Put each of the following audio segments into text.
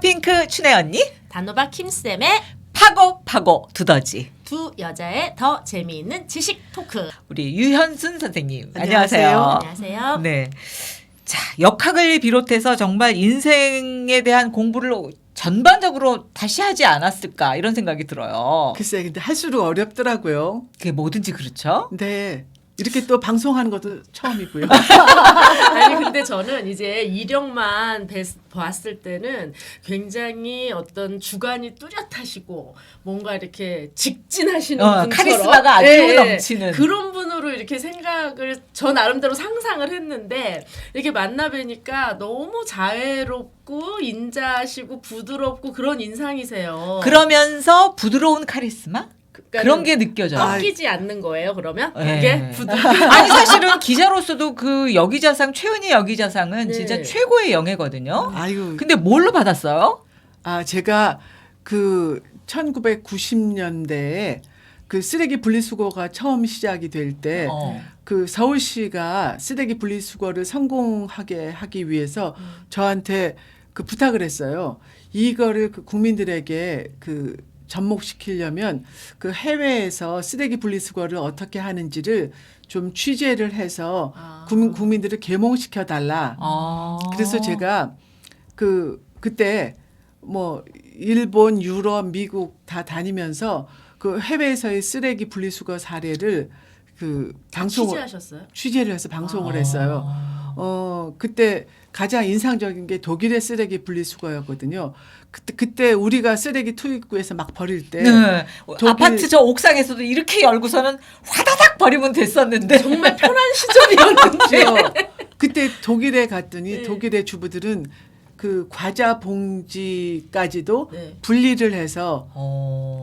핫핑크 춘혜 언니, 단호박 킴쌤의 파고 두더지. 두 여자의 더 재미있는 지식 토크. 우리 유현순 선생님, 안녕하세요. 안녕하세요. 네. 자, 역학을 비롯해서 정말 인생에 대한 공부를 전반적으로 다시 하지 않았을까 이런 생각이 들어요. 글쎄, 근데 할수록 어렵더라고요. 그게 뭐든지 그렇죠. 네. 이렇게 또 방송하는 것도 처음이고요. 아니 근데 저는 이제 이력만 봤을 때는 굉장히 어떤 주관이 뚜렷하시고 뭔가 이렇게 직진하시는 분처럼 카리스마가 아주 넘치는 그런 분으로 이렇게 생각을 저 나름대로 상상을 했는데 이렇게 만나 뵈니까 너무 자애롭고 인자하시고 부드럽고 그런 인상이세요. 그러면서 부드러운 카리스마? 그러니까 그런 게 느껴져요. 꺾이지 않는 거예요. 그러면 네. 이게 아니 사실은 기자로서도 그 여기자상 최은희 여기자상은 네. 진짜 최고의 영예거든요. 아이고. 근데 뭘로 받았어요? 제가 그 1990년대에 그 쓰레기 분리수거가 처음 시작이 될 때 그 서울시가 쓰레기 분리수거를 성공하게 하기 위해서 저한테 그 부탁을 했어요. 이거를 그 국민들에게 그 접목시키려면 그 해외에서 쓰레기 분리수거를 어떻게 하는지를 좀 취재를 해서 국민들을 계몽시켜 달라. 그래서 제가 그때 뭐 일본, 유럽, 미국 다 다니면서 그 해외에서의 쓰레기 분리수거 사례를 그 취재하셨어요? 취재를 해서 방송을 했어요. 그때 가장 인상적인 게 독일의 쓰레기 분리수거였거든요. 그때 우리가 쓰레기 투입구에서 막 버릴 때 네. 아파트 저 옥상에서도 이렇게 열고서는 화다닥 버리면 됐었는데 정말 편한 시절이었는데 그때 독일에 갔더니 네. 독일의 주부들은 그 과자 봉지까지도 네. 분리를 해서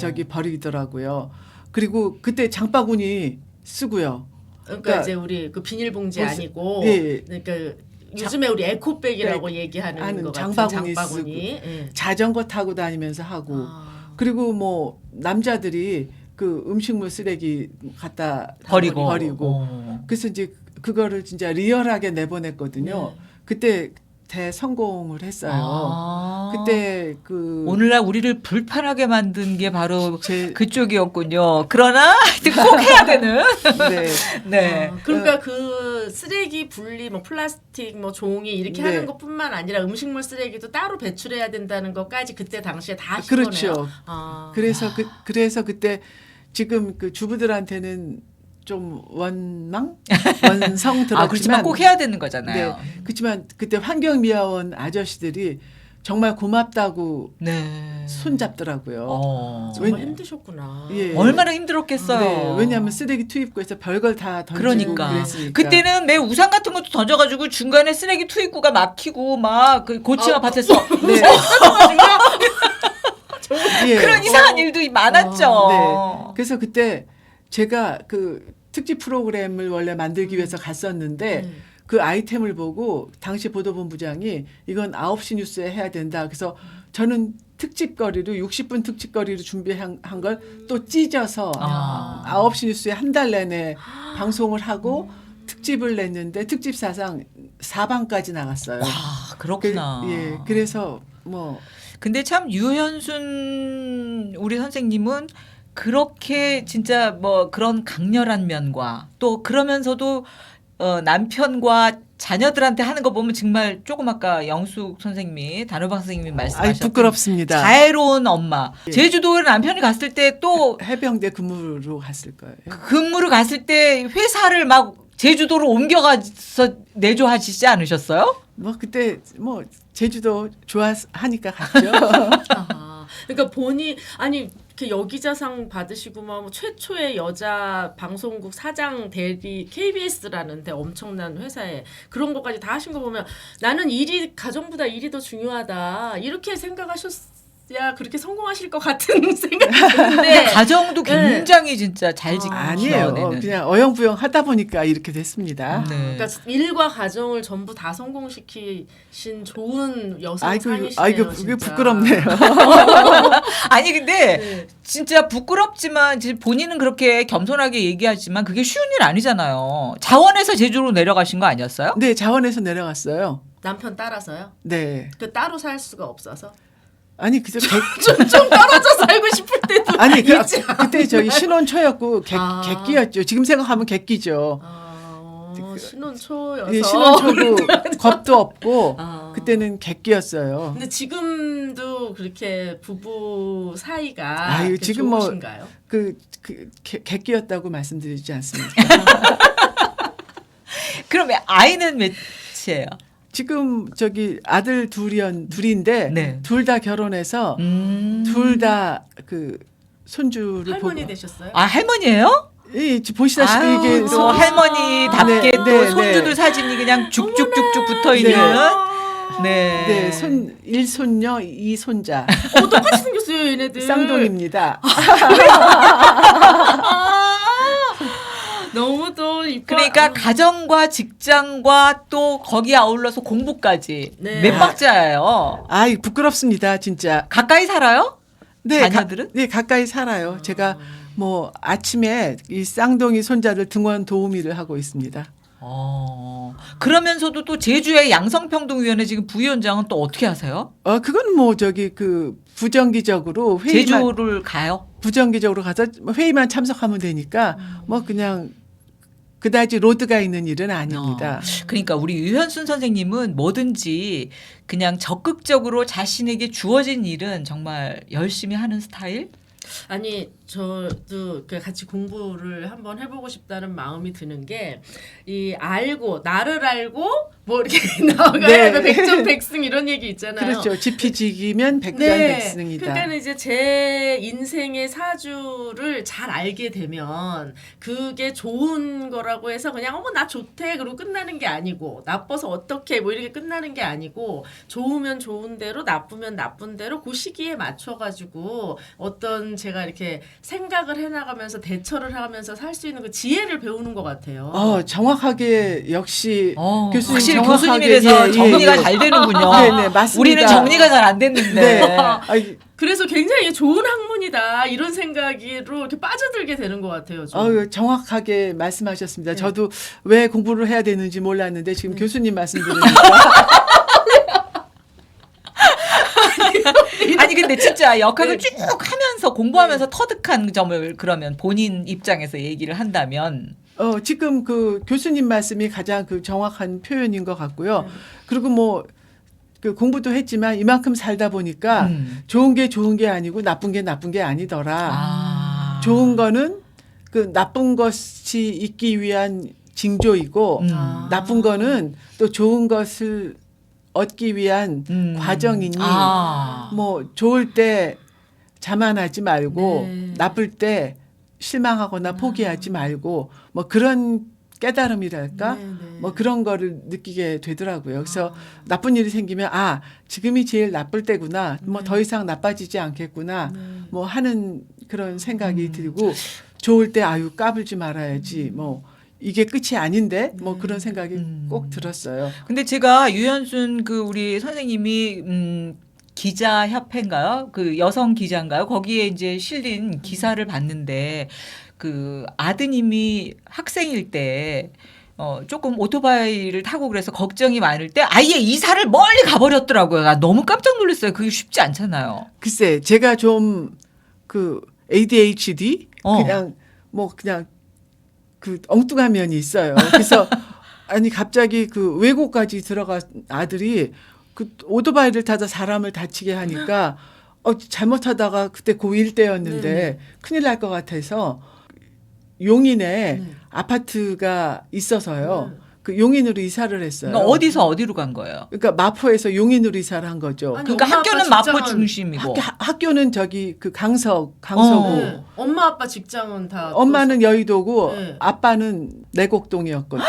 저기 버리더라고요. 그리고 그때 장바구니 쓰고요. 그러니까 이제 우리 그 비닐봉지 아니고 예. 그러니까 요즘에 우리 에코백이라고 얘기하는 거 같은 장바구니 장바구니. 자전거 타고 다니면서 하고 그리고 뭐 남자들이 그 음식물 쓰레기 갖다 버리고. 그래서 이제 그거를 진짜 리얼하게 내보냈거든요. 네. 그때 대성공을 했어요. 그때 그 오늘날 우리를 불편하게 만든 게 바로 제- 그쪽이었군요. 그러나 하여튼 꼭 해야 되는. 네. 네. 그러니까 그 쓰레기 분리 뭐 플라스틱 뭐 종이 이렇게 네. 하는 것뿐만 아니라 음식물 쓰레기도 따로 배출해야 된다는 것까지 그때 당시에 다 하신 그렇죠. 거네요. 그래서 그때 지금 그 주부들한테는 좀 원성 들었지만 그렇지만 꼭 해야 되는 거잖아요. 네. 그렇지만 그때 환경미화원 아저씨들이 정말 고맙다고 네. 손잡더라고요. 정말 힘드셨구나. 예. 얼마나 힘들었겠어요. 네, 왜냐하면 쓰레기 투입구에서 별걸 다 던지고 그러니까 그랬으니까. 그때는 매 우산 같은 것도 던져가지고 중간에 쓰레기 투입구가 막히고 막 그 고층 아파트에서 네. 예. 그런 이상한 일도 많았죠. 네. 그래서 그때 제가 그 특집 프로그램을 원래 만들기 위해서 갔었는데 그 아이템을 보고 당시 보도본부장이 이건 9시 뉴스에 해야 된다. 그래서 저는 특집거리로 60분 특집거리로 준비한 걸 또 찢어서 9시 뉴스에 한 달 내내 방송을 하고 특집을 냈는데 특집 사상 4방까지 나갔어요. 와, 그렇구나. 그래서 뭐 근데 참 유현순 우리 선생님은 그렇게 진짜 뭐 그런 강렬한 면과 또 그러면서도 남편과 자녀들한테 하는 거 보면 정말 조금 아까 영숙 선생님이 단호박 선생님이 말씀하셨던 부끄럽습니다. 자애로운 엄마. 예. 제주도에 남편이 갔을 때 또 해병대 근무로 갔을 거예요. 근무를 갔을 때 회사를 막 제주도로 옮겨가서 내조하시지 않으셨어요? 뭐 그때 뭐 제주도 좋아하니까 갔죠. 그러니까 아니 이렇게 여기자상 받으시고 막 최초의 여자 방송국 사장 대리 KBS라는 데 엄청난 회사에 그런 것까지 다 하신 거 보면 나는 가정보다 일이 더 중요하다 이렇게 생각하셨어야 그렇게 성공하실 것 같은 생각이 드는데 가정도 굉장히 진짜 잘 아니에요. 지켜내는. 그냥 어영부영 하다 보니까 이렇게 됐습니다. 네. 그러니까 일과 가정을 전부 다 성공시키신 좋은 여성상이시네요. 아이고 그게 진짜. 부끄럽네요. 아니 근데 네. 진짜 부끄럽지만 이제 본인은 그렇게 겸손하게 얘기하지만 그게 쉬운 일 아니잖아요. 자원에서 제주로 내려가신 거 아니었어요? 네, 자원에서 내려갔어요. 남편 따라서요? 네. 그 따로 살 수가 없어서. 아니 그저 좀 떨어져 살고 싶을 때도 아니 있지 그때 저희 신혼 초였고 아. 객기였죠. 지금 생각하면 객기죠. 신혼 초여서 예, 신혼 초고 겁도 없고 아. 그때는 객기였어요. 근데 지금도 그렇게 부부 사이가 아유, 그렇게 지금 뭐 좋으신가요? 객기였다고 말씀드리지 않습니다. 그러면 아이는 몇이에요? 지금 저기 아들 둘인데 네. 둘 다 결혼해서 둘 다 그 손주를 할머니 보고 되셨어요? 아 할머니예요? 이 보시다시피 아유, 이게 또 손- 할머니답게 네, 또 네, 손주들 네. 사진이 그냥 쭉쭉쭉쭉 붙어 있는. 네. 네, 손 1손녀 2손자 똑같이 생겼어요, 얘네들. 쌍둥이입니다. 너무 또 이뻐. 그러니까 가정과 직장과 또 거기에 아울러서 공부까지 네. 몇 박자예요. 아이 부끄럽습니다, 진짜. 가까이 살아요? 네, 자녀들은? 네, 가까이 살아요. 제가 뭐 아침에 이 쌍둥이 손자들 등원 도우미를 하고 있습니다. 그러면서도 또 제주의 양성평등위원회 지금 부위원장은 또 어떻게 하세요? 그건 뭐 저기 그 부정기적으로 회의만 제주를 가요? 부정기적으로 가서 회의만 참석하면 되니까 뭐 그냥 그다지 로드가 있는 일은 아닙니다. 그러니까 우리 유현순 선생님은 뭐든지 그냥 적극적으로 자신에게 주어진 일은 정말 열심히 하는 스타일? 아니 저도 같이 공부를 한번 해보고 싶다는 마음이 드는 게 이 알고 나를 알고 뭐 이렇게 나와요. 네. 백전백승 이런 얘기 있잖아요. 그렇죠. 지피지기면 백전백승이다. 그러니까 이제 제 인생의 사주를 잘 알게 되면 그게 좋은 거라고 해서 그냥 어머 나 좋대 그러고 끝나는 게 아니고 나빠서 어떻게 뭐 이렇게 끝나는 게 아니고 좋으면 좋은 대로 나쁘면 나쁜 대로 그 시기에 맞춰가지고 어떤 제가 이렇게 생각을 해나가면서 대처를 하면서 살 수 있는 그 지혜를 배우는 것 같아요. 정확하게 역시 교수님 확실히 정확하게, 교수님이라서 정리가 잘 되는군요. 네, 맞습니다. 우리는 정리가 잘 안 됐는데. 네. 아이, 그래서 굉장히 좋은 학문이다 이런 생각으로 이렇게 빠져들게 되는 것 같아요. 정확하게 말씀하셨습니다. 네. 저도 왜 공부를 해야 되는지 몰랐는데 지금 네. 교수님 말씀 들으니까 아니 근데 진짜 역학을 쭉 하면서 공부하면서 터득한 점을 그러면 본인 입장에서 얘기를 한다면 지금 그 교수님 말씀이 가장 그 정확한 표현인 것 같고요. 그리고 뭐 그 공부도 했지만 이만큼 살다 보니까 좋은 게 아니고 나쁜 게 아니더라. 좋은 거는 그 나쁜 것이 있기 위한 징조이고 나쁜 거는 또 좋은 것을 얻기 위한 과정이니 뭐 좋을 때 자만하지 말고 네. 나쁠 때 실망하거나 포기하지 말고 뭐 그런 깨달음이랄까 뭐 그런 거를 느끼게 되더라고요. 그래서 나쁜 일이 생기면 지금이 제일 나쁠 때구나. 뭐 더 이상 나빠지지 않겠구나. 뭐 하는 그런 생각이 들고 좋을 때 까불지 말아야지. 뭐 이게 끝이 아닌데 뭐 그런 생각이 꼭 들었어요. 근데 제가 유현순 그 우리 선생님이 기자협회인가요? 그 여성 기자인가요? 거기에 이제 실린 기사를 봤는데 그 아드님이 학생일 때 조금 오토바이를 타고 그래서 걱정이 많을 때 아예 이사를 멀리 가버렸더라고요. 나 너무 깜짝 놀랐어요. 그게 쉽지 않잖아요. 글쎄, 제가 좀 그 ADHD 그냥 그 엉뚱한 면이 있어요. 그래서 아니 갑자기 그 외고까지 들어간 아들이 그 오토바이를 타다 사람을 다치게 하니까 잘못하다가 그때 고1 때였는데 큰일 날 것 같아서 용인에 아파트가 있어서요. 그 용인으로 이사를 했어요. 그러니까 어디서 어디로 간 거예요? 그러니까 마포에서 용인으로 이사를 한 거죠. 아니, 그러니까 엄마, 학교는 아빠 마포 직장은- 중심이고. 학교는 저기 그 강서구. 네. 엄마 아빠 직장은 다 엄마는 여의도고 네. 아빠는 내곡동이었거든요.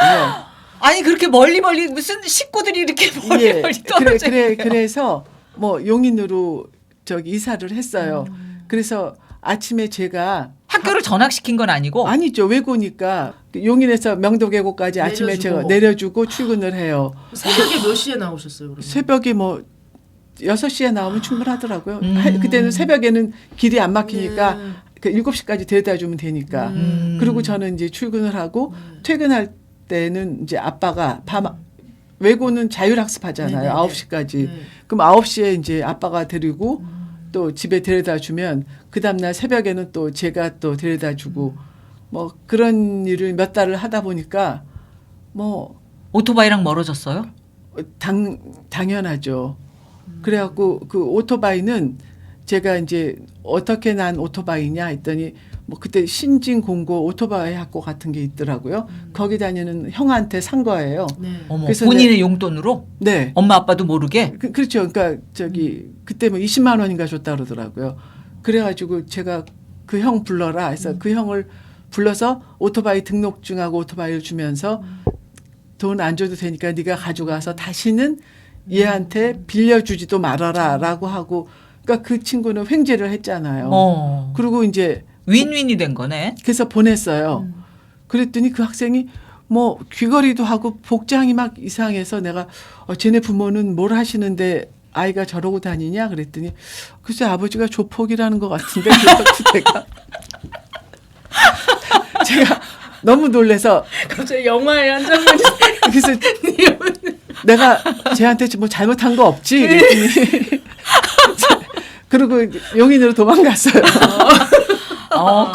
아니 그렇게 멀리 무슨 식구들이 이렇게 멀리 떨어져 있어요. 그래서 뭐 용인으로 저기 이사를 했어요. 그래서 아침에 제가 학교를 전학시킨 건 아니고 아니죠. 외고니까 용인에서 명도계곡까지 아침에 내려주고. 제가 내려주고 출근을 해요. 새벽에 몇 시에 나오셨어요, 그러면? 새벽에 뭐 6시에 나오면 충분하더라고요. 그때는 새벽에는 길이 안 막히니까 그 7시까지 데려다 주면 되니까. 그리고 저는 이제 출근을 하고 퇴근할 때는 이제 아빠가 외고는 자율학습 하잖아요. 네네네. 9시까지. 네. 그럼 9시에 이제 아빠가 데리고 또 집에 데려다 주면 그 다음날 새벽에는 또 제가 또 데려다 주고 뭐 그런 일을 몇 달을 하다 보니까 뭐 오토바이랑 멀어졌어요? 당연하죠. 그래갖고 그 오토바이는 제가 이제 어떻게 난 오토바이냐 했더니 뭐 그때 신진공고 오토바이 학교 같은 게 있더라고요. 거기 다니는 형한테 산 거예요. 네. 어머, 그래서 본인의 용돈으로? 네. 엄마 아빠도 모르게? 그렇죠. 그러니까 저기 그때 뭐 20만 원인가 줬다 그러더라고요. 그래가지고 제가 그 형 불러라 해서 그 형을 불러서 오토바이 등록증하고 오토바이를 주면서 돈 안 줘도 되니까 네가 가져가서 다시는 얘한테 빌려주지도 말아라라고 하고 그러니까 그 친구는 횡재를 했잖아요. 그리고 이제 윈윈이 된 거네. 그래서 보냈어요. 그랬더니 그 학생이 뭐 귀걸이도 하고 복장이 막 이상해서 내가 쟤네 부모는 뭘 하시는데 아이가 저러고 다니냐 그랬더니 글쎄 아버지가 조폭이라는 것 같은데 제가 너무 놀래서 갑자기 영화의 한 장면이 그래서 내가 쟤한테 뭐 잘못한 거 없지 그랬더니 그리고 용인으로 도망갔어요.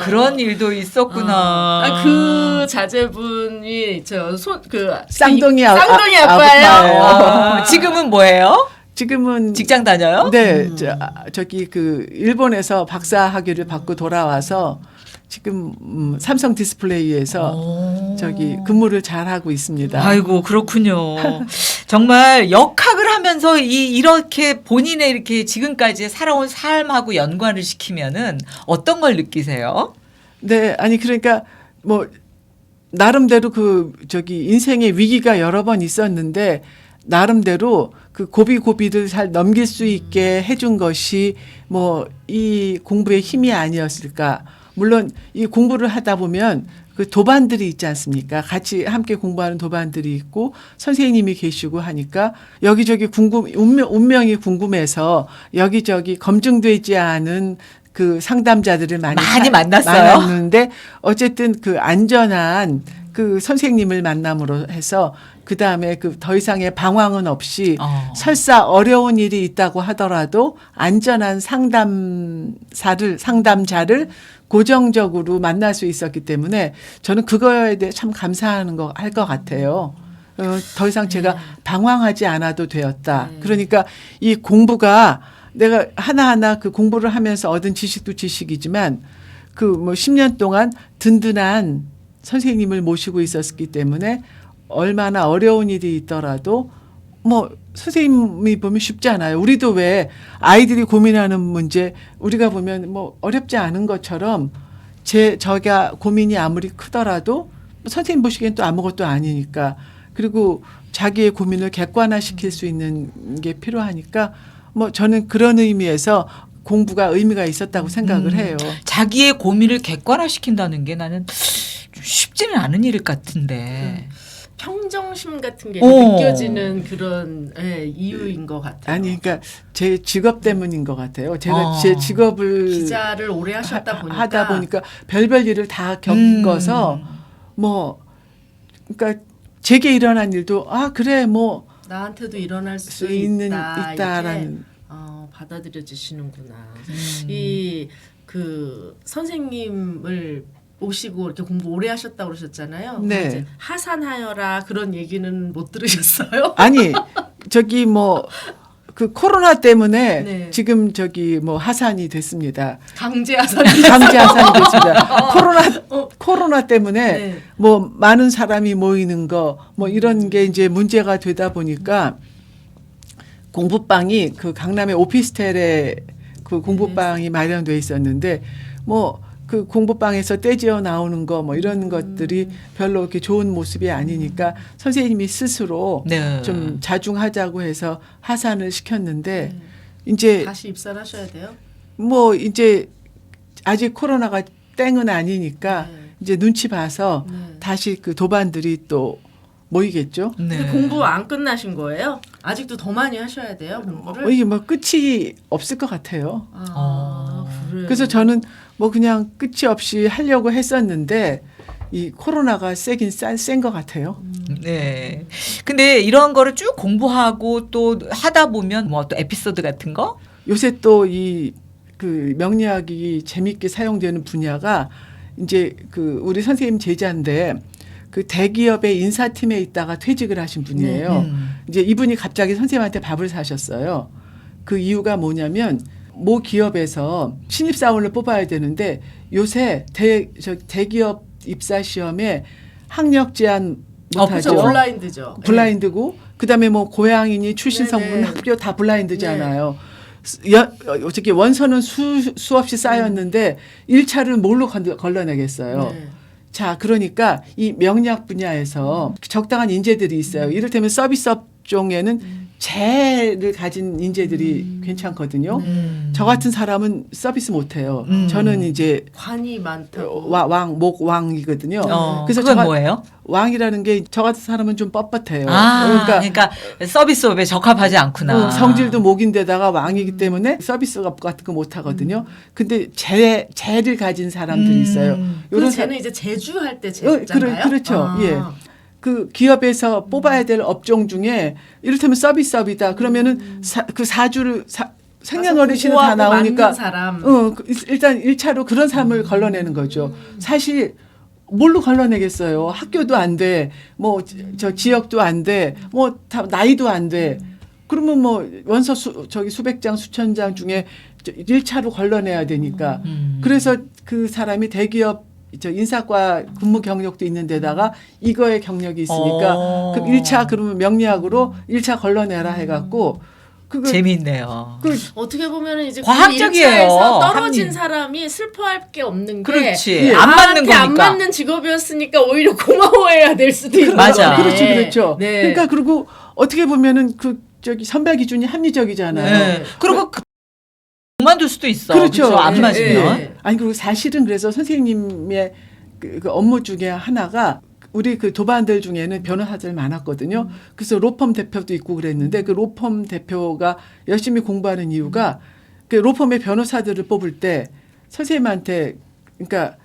그런 일도 있었구나. 그 자제분이 쌍둥이 아빠예요. 아빠예요. 지금은 뭐예요? 지금은 직장 다녀요? 네, 저기 그 일본에서 박사 학위를 받고 돌아와서 지금 삼성 디스플레이에서 저기 근무를 잘 하고 있습니다. 아이고 그렇군요. 정말 역학을 하면서 이렇게 본인의 이렇게 지금까지 살아온 삶하고 연관을 시키면은 어떤 걸 느끼세요? 네, 아니 그러니까 뭐 나름대로 그 저기 인생의 위기가 여러 번 있었는데 나름대로 그 고비고비를 잘 넘길 수 있게 해준 것이 뭐 이 공부의 힘이 아니었을까. 물론 이 공부를 하다 보면 그 도반들이 있지 않습니까? 같이 함께 공부하는 도반들이 있고 선생님이 계시고 하니까 여기저기 운명이 궁금해서 여기저기 검증되지 않은 그 상담자들을 많이 만났어요. 만났는데 어쨌든 그 안전한 그 선생님을 만남으로 해서 그 다음에 그 더 이상의 방황은 없이 설사 어려운 일이 있다고 하더라도 안전한 상담자를 고정적으로 만날 수 있었기 때문에 저는 그거에 대해 참 감사하는 거 할 것 같아요. 더 이상 제가 방황하지 않아도 되었다. 그러니까 이 공부가 내가 하나하나 그 공부를 하면서 얻은 지식도 지식이지만 그 뭐 10년 동안 든든한 선생님을 모시고 있었기 때문에 얼마나 어려운 일이 있더라도 뭐 선생님이 보면 쉽지 않아요. 우리도 왜 아이들이 고민하는 문제 우리가 보면 뭐 어렵지 않은 것처럼 저가 고민이 아무리 크더라도 선생님 보시기엔 또 아무것도 아니니까 그리고 자기의 고민을 객관화시킬 수 있는 게 필요하니까 뭐 저는 그런 의미에서 공부가 의미가 있었다고 생각을 해요. 자기의 고민을 객관화시킨다는 게 나는 좀 쉽지는 않은 일 같은데. 평정심 같은 게 느껴지는 그런 이유인 것 같아요. 아니, 그러니까 제 직업 때문인 것 같아요. 제가 제 직업을 기자를 오래 하다 보니까 별별 일을 다 겪어서 뭐 그러니까 제게 일어난 일도 그래 뭐 나한테도 일어날 수 있다라는 받아들여지시는구나. 이 그 선생님을 오시고 이렇게 공부 오래 하셨다고 그러셨잖아요. 네. 이제 하산하여라 그런 얘기는 못 들으셨어요? 아니 저기 뭐 그 코로나 때문에 네. 지금 저기 뭐 하산이 됐습니다. 강제 하산이 됐습니다. 코로나 때문에 네. 뭐 많은 사람이 모이는 거 뭐 이런 게 이제 문제가 되다 보니까 공부방이 그 강남의 오피스텔에 그 공부방이 마련돼 있었는데 뭐 그 공부방에서 떼지어 나오는 거 뭐 이런 것들이 별로 이렇게 좋은 모습이 아니니까 선생님이 스스로 좀 자중하자고 해서 하산을 시켰는데 이제 다시 입사를 하셔야 돼요? 뭐 이제 아직 코로나가 땡은 아니니까 이제 눈치 봐서 다시 그 도반들이 또 모이겠죠. 근데 공부 안 끝나신 거예요? 아직도 더 많이 하셔야 돼요, 공부를? 이게 뭐 끝이 없을 것 같아요. 그래요. 그래서 저는 뭐 그냥 끝이 없이 하려고 했었는데 이 코로나가 세긴 센 것 같아요. 네. 근데 이런 거를 쭉 공부하고 또 하다 보면 뭐 또 에피소드 같은 거? 요새 또 이 그 명리학이 재밌게 사용되는 분야가 이제 그 우리 선생님 제자인데 그 대기업의 인사팀에 있다가 퇴직을 하신 분이에요. 이제 이분이 갑자기 선생님한테 밥을 사셨어요. 그 이유가 뭐냐면 모 기업에서 신입사원을 뽑아야 되는데 요새 대기업 입사 시험에 학력 제한 못하죠. 그렇죠. 블라인드죠. 블라인드고 그다음에 뭐 고양이니 출신 성분 네네. 학교 다 블라인드잖아요. 네. 어떻게 원서는 수없이 쌓였는데 1차를 뭘로 걸러내겠어요. 네. 자, 그러니까 이 명리학 분야에서 적당한 인재들이 있어요. 이를테면 서비스 업종에는 재를 가진 인재들이 괜찮거든요. 저 같은 사람은 서비스 못해요. 저는 이제 관이 많다고. 왕이거든요. 그래서 그건 뭐예요? 왕이라는 게 저 같은 사람은 좀 뻣뻣해요. 그러니까 서비스업에 적합하지 않구나. 성질도 목인데다가 왕이기 때문에 서비스업 같은 거 못 하거든요. 근데 재를 가진 사람들이 있어요. 요런 쟤는 이제 제주할 때 제주잖아요. 그렇죠. 예. 그 기업에서 뽑아야 될 업종 중에 이를테면 서비스업이다. 그러면은 그 사주를 생년월일신은 다 나오니까 일단 1차로 그런 사람을 걸러내는 거죠. 사실 뭘로 걸러내겠어요. 학교도 안 돼. 뭐 저 지역도 안 돼. 뭐 다 나이도 안 돼. 그러면 뭐 원서 수백 장 수천 장 중에 1차로 걸러내야 되니까. 그래서 그 사람이 대기업 인사과 근무 경력도 있는 데다가 이거에 경력이 있으니까 그 1차 그러면 명리학으로 1차 걸러내라 해갖고 재미있네요. 어떻게 보면 이제 과학적이에요. 1차에서 떨어진 사람이 슬퍼할 게 없는 게 그렇지. 안 맞는 거니까. 안 맞는 직업이었으니까 오히려 고마워해야 될 수도 있는 맞아. 거네. 그렇죠. 네. 그러니까 그리고 어떻게 보면은 선별 기준이 합리적이잖아요. 네. 그리고 그만둘 수도 있어. 그렇죠. 안 맞으면. 네. 아니 그리고 사실은 그래서 선생님의 그 업무 중에 하나가 우리 그 도반들 중에는 변호사들 많았거든요. 그래서 로펌 대표도 있고 그랬는데 그 로펌 대표가 열심히 공부하는 이유가 그 로펌의 변호사들을 뽑을 때 선생님한테 그러니까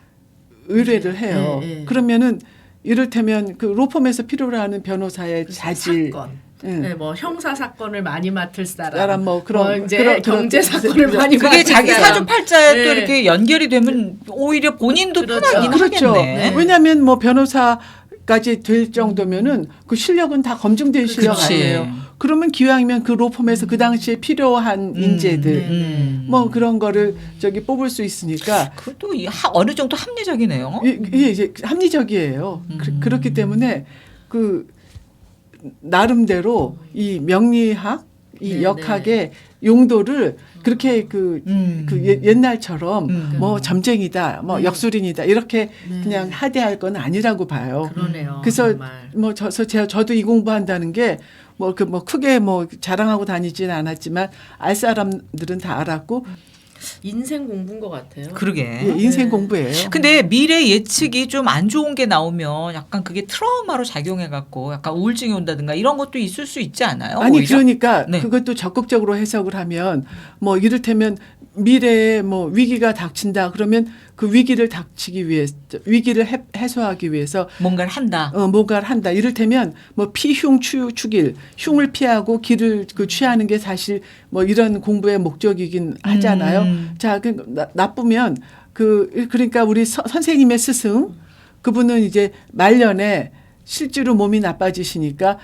의뢰를 해요. 그러면은 이를테면 그 로펌에서 필요로 하는 변호사의 자질 사건. 네, 뭐 형사 사건을 많이 맡을 사람, 사람 뭐 그런 이제 경제 사건을 많이 그게 맡을 자기 사람. 사주팔자에 또 네. 이렇게 연결이 되면 오히려 본인도 그렇죠. 편하긴 그렇죠. 하겠네. 왜냐하면 뭐 변호사까지 될 정도면은 그 실력은 다 검증된 실력 그치. 아니에요. 그러면 기왕이면 그 로펌에서 그 당시에 필요한 인재들 뭐 그런 거를 뽑을 수 있으니까 그것도 어느 정도 합리적이네요. 이게 이제 합리적이에요. 그렇기 때문에 그 나름대로 이 명리학 이 역학의 용도를 그렇게 그 옛날처럼 뭐 점쟁이다, 뭐 역술인이다 이렇게 그냥 하대할 건 아니라고 봐요. 그러네요. 그래서 정말. 뭐 저도 이 공부한다는 게 뭐 크게 뭐 자랑하고 다니지는 않았지만 알 사람들은 다 알았고 인생 공부인 것 같아요. 그러게. 예, 인생 공부예요. 근데 미래 예측이 좀 안 좋은 게 나오면 약간 그게 트라우마로 작용해갖고 약간 우울증이 온다든가 이런 것도 있을 수 있지 않아요? 아니 오히려? 그러니까 네. 그것도 적극적으로 해석을 하면 뭐 이를테면 미래에 뭐 위기가 닥친다 그러면 그 위기를 닥치기 위해 위기를 해소하기 위해서 뭔가를 한다. 뭔가를 한다. 이를테면 뭐 피흉 추길 흉을 피하고 길을 취하는 게 사실 뭐 이런 공부의 목적이긴 하잖아요. 자, 나쁘면 그러니까 우리 선생님의 스승 그분은 이제 말년에 실제로 몸이 나빠지시니까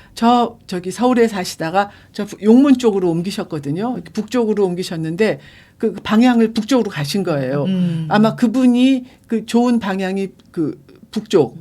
저기 서울에 사시다가 저 용문 쪽으로 옮기셨거든요. 북쪽으로 옮기셨는데 그 방향을 북쪽으로 가신 거예요. 아마 그분이 그 좋은 방향이 그 북쪽.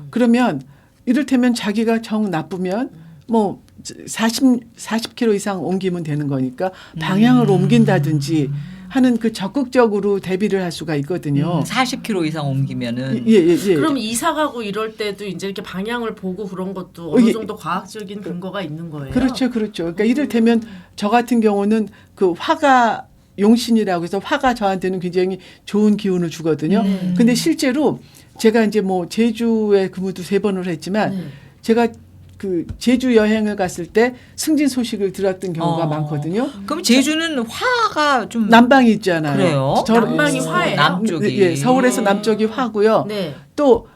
그러면 이를테면 자기가 정 나쁘면 뭐 40km 이상 옮기면 되는 거니까 방향을 옮긴다든지 하는 그 적극적으로 대비를 할 수가 있거든요. 40km 이상 옮기면은. 예. 그럼 이사 가고 이럴 때도 이제 이렇게 방향을 보고 그런 것도 어느 정도 과학적인 근거가 있는 거예요. 그렇죠. 그러니까 이를테면 저 같은 경우는 그 화가 용신이라고 해서 화가 저한테는 굉장히 좋은 기운을 주거든요. 근데 실제로 제가 이제 뭐 제주에 근무도 3번을 했지만 제가 그 제주 여행을 갔을 때 승진 소식을 들었던 경우가 많거든요. 그럼 제주는 화가 좀 남방이 있잖아요. 그래요? 남방이 화예요? 남쪽이. 예, 서울에서 남쪽이 화고요. 네. 또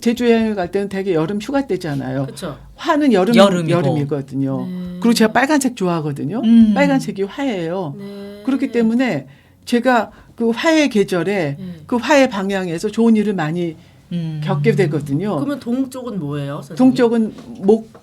제주 여행을 갈 때는 되게 여름 휴가 때잖아요. 그렇죠. 화는 여름이거든요. 그리고 제가 빨간색 좋아하거든요. 빨간색이 화예요. 네. 그렇기 때문에 제가 그 화해 계절에 그 화해 방향에서 좋은 일을 많이 겪게 되거든요. 그러면 동쪽은 뭐예요? 선생님? 동쪽은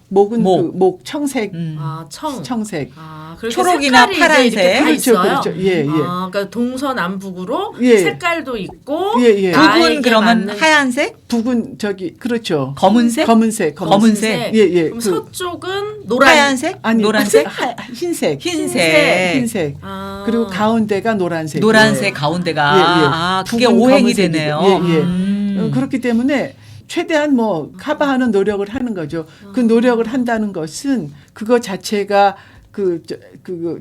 목은 목. 그 목 청색, 아, 청색. 아, 그렇게 초록이나 색깔이 파란색. 이제 이렇게 다 그렇죠, 있어요. 그렇죠. 예, 예. 아, 그러니까 동서남북으로 예. 색깔도 있고 예, 예. 나에게 북은 그러면 맞는 하얀색, 북은 저기 그렇죠. 검은색, 검은색. 검은색. 예, 예. 그럼 그- 서쪽은 노란. 하얀색, 아니 노란색, 흰색. 흰색, 흰색. 아. 그리고 가운데가 노란색. 노란색 가운데가 예, 예. 아 그게 북은 오행이 검은색이고. 되네요. 예, 예. 그렇기 때문에 최대한 뭐 커버하는 노력을 하는 거죠. 그 노력을 한다는 것은 그거 자체가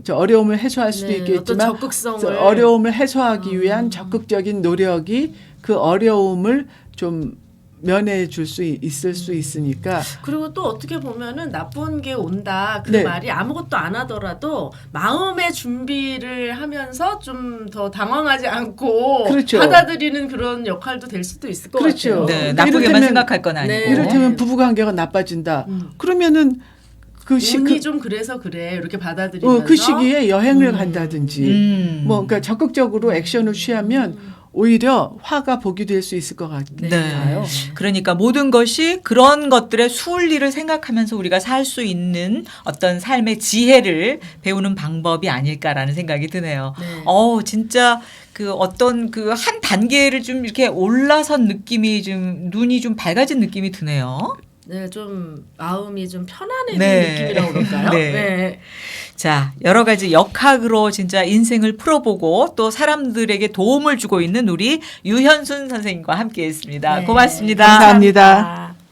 저 어려움을 해소할 수도 네, 있겠지만 어떤 적극성을 어려움을 해소하기 위한 적극적인 노력이 그 어려움을 좀 면해 줄 수 있을 수 있으니까 그리고 또 어떻게 보면은 나쁜 게 온다 그 네. 말이 아무것도 안 하더라도 마음의 준비를 하면서 좀 더 당황하지 않고 그렇죠. 받아들이는 그런 역할도 될 수도 있을 것 그렇죠. 같아요. 네, 그러니까 나쁘게만 이를테면- 생각할 건 아니고. 네. 이를테면 부부 관계가 나빠진다. 음. 그러면은 운이 좀 그래서 그래 이렇게 받아들이면서 그 시기에 여행을 간다든지 뭐 그러니까 적극적으로 액션을 취하면 오히려 화가 복이 될 수 있을 것 네. 같아요. 그러니까 모든 것이 그런 것들의 수을리를 생각하면서 우리가 살 수 있는 어떤 삶의 지혜를 배우는 방법이 아닐까라는 생각이 드네요. 네. 진짜 그 어떤 그 한 단계를 좀 이렇게 올라선 느낌이 좀 눈이 좀 밝아진 느낌이 드네요. 네, 좀 마음이 좀 편안해진 네. 느낌이라고 그럴까요? 네. 자, 여러 가지 역학으로 진짜 인생을 풀어보고 또 사람들에게 도움을 주고 있는 우리 유현순 선생님과 함께 했습니다. 네. 고맙습니다. 감사합니다.